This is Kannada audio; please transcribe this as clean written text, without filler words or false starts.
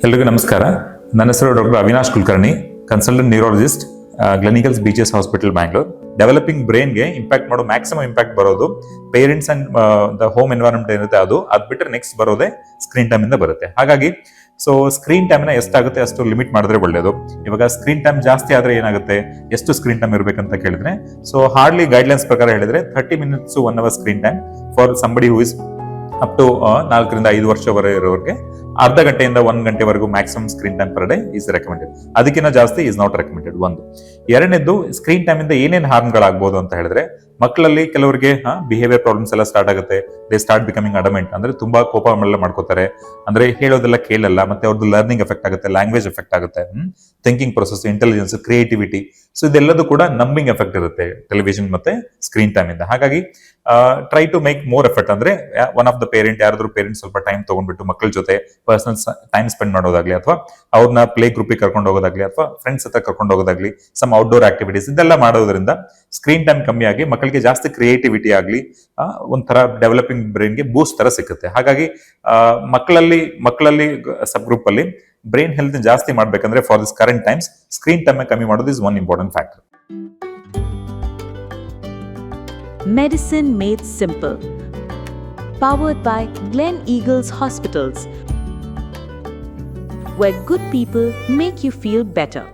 ಎಲ್ರಿಗೂ ನಮಸ್ಕಾರ. ನನ್ನ ಹೆಸರು doctor Avinash Kulkarni, consultant neurologist, Gleneagles BGS hospital Bangalore. Developing ಬ್ರೈನ್ಗೆ ಇಂಪ್ಯಾಕ್ಟ್ ಮಾಡೋ ಮ್ಯಾಕ್ಸಿಮಮ್ ಇಂಪ್ಯಾಕ್ಟ್ ಬರೋದು parents and the home environment ಏನಿರುತ್ತೆ ಅದು ಬಿಟ್ಟರೆ ನೆಕ್ಸ್ಟ್ ಬರೋದೇ ಸ್ಕ್ರೀನ್ ಟೈಮ್ ಇಂದ ಬರುತ್ತೆ. ಹಾಗಾಗಿ ಸ್ಕ್ರೀನ್ ಟೈಮ್ನ ಎಷ್ಟಾಗುತ್ತೆ ಅಷ್ಟು ಲಿಮಿಟ್ ಮಾಡಿದ್ರೆ ಒಳ್ಳೇದು. ಇವಾಗ ಸ್ಕ್ರೀನ್ ಟೈಮ್ ಜಾಸ್ತಿ ಆದ್ರೆ ಏನಾಗುತ್ತೆ, ಎಷ್ಟು ಸ್ಕ್ರೀನ್ ಟೈಮ್ ಇರಬೇಕಂತ ಕೇಳಿದ್ರೆ ಹಾರ್ಡ್ಲಿ ಗೈಡ್ಲೈನ್ಸ್ ಪ್ರಕಾರ ಹೇಳಿದ್ರೆ 30 minutes to 1 hour screen time for somebody who is up to 4 ರಿಂದ 5 ವರ್ಷವರೆಗೆ ಇರೋರಿಗೆ. ಅರ್ಧ ಗಂಟೆಯಿಂದ 1 ಗಂಟೆವರೆಗೂ maximum screen time per day is recommended. ಅದಕ್ಕಿಂತ ಜಾಸ್ತಿ ಈಸ್ ನಾಟ್ ರೆಕಮೆಂಡೆಡ್. ಒಂದು. ಎರಡನೇದು, ಸ್ಕ್ರೀನ್ ಟೈಮ್ ಇಂದ ಏನೇನು ಹಾರ್ಮ್ಗಳಾಗಬಹುದು ಅಂತ ಹೇಳಿದ್ರೆ, ಮಕ್ಕಳಲ್ಲಿ ಕೆಲವರಿಗೆ ಬಿಹೇವಿಯರ್ ಪ್ರಾಬ್ಲಮ್ಸ್ ಎಲ್ಲ ಸ್ಟಾರ್ಟ್ ಆಗುತ್ತೆ. ದೇ ಸ್ಟಾರ್ಟ್ ಬಿಕಮಿಂಗ್ ಅಡಮೆಂಟ್, ಅಂದ್ರೆ ತುಂಬಾ ಕೋಪ ಮಾಡ್ಕೋತಾರೆ, ಅಂದ್ರೆ ಹೇಳೋದೆಲ್ಲ ಕೇಳಲ್ಲ, ಮತ್ತೆ ಅವ್ರದ್ದು ಲರ್ನಿಂಗ್ ಎಫೆಕ್ಟ್ ಆಗುತ್ತೆ, ಲ್ಯಾಂಗ್ವೇಜ್ ಎಫೆಕ್ಟ್ ಆಗುತ್ತೆ, ಥಿಂಕಿಂಗ್ ಪ್ರೊಸೆಸ್, ಇಂಟೆಲಿಜೆನ್ಸ್, ಕ್ರಿಯೇಟಿವಿಟಿ. ಇದೆಲ್ಲದೂ ಕೂಡ ನಂಬಿಂಗ್ ಎಫೆಕ್ಟ್ ಇರುತ್ತೆ ಟೆಲಿವಿಷನ್ ಮತ್ತೆ ಸ್ಕ್ರೀನ್ ಟೈಮ್ ಇಂದ. ಹಾಗಾಗಿ try to make more effort. ಅಂದ್ರೆ ಒನ್ ಆಫ್ ದ ಪೇರೆಂಟ್, ಯಾರಾದ್ರೂ ಪೇರೆಂಟ್ ಸ್ವಲ್ಪ ಟೈಮ್ ತಗೊಂಡ್ಬಿಟ್ಟು ಮಕ್ಕಳ ಜೊತೆ ಪರ್ಸನಲ್ ಟೈಮ್ ಸ್ಪೆಂಡ್ ಮಾಡೋದಾಗ್ಲಿ, ಅಥವಾ ಅವ್ರನ್ನ ಪ್ಲೇ ಗ್ರೂಪಿಗೆ ಕರ್ಕೊಂಡು ಹೋಗೋದಾಗ್ಲಿ, ಅಥವಾ ಫ್ರೆಂಡ್ಸ್ ಹತ್ರ ಕರ್ಕೊಂಡು ಹೋಗೋದಾಗ್ಲಿ, ಸಮ್ ಔಟ್ಡೋರ್ ಆಕ್ಟಿವಿಟೀಸ್ ಇದೆಲ್ಲ ಮಾಡೋದ್ರಿಂದ ಸ್ಕ್ರೀನ್ ಟೈಮ್ ಕಮ್ಮಿ ಆಗಿ ಮಕ್ಕಳಿಗೆ ಜಾಸ್ತಿ ಕ್ರಿಯೇಟಿವಿಟಿ ಆಗ್ಲಿ, ಒಂಥರ ಡೆವಲಪಿಂಗ್ ಬ್ರೈನ್ಗೆ ಬೂಸ್ಟ್ ತರ ಸಿಗುತ್ತೆ. ಹಾಗಾಗಿ ಮಕ್ಕಳಲ್ಲಿ ಸಬ್ ಗ್ರೂಪ್ ಅಲ್ಲಿ ಬ್ರೈನ್ ಹೆಲ್ತ್ ಜಾಸ್ತಿ ಮಾಡ್ಬೇಕಂದ್ರೆ for this current times screen time ಕಮ್ಮಿ ಮಾಡೋದು is one important factor. Medicine Made Simple. Powered by Glen Eagles Hospitals, where good people make you feel better.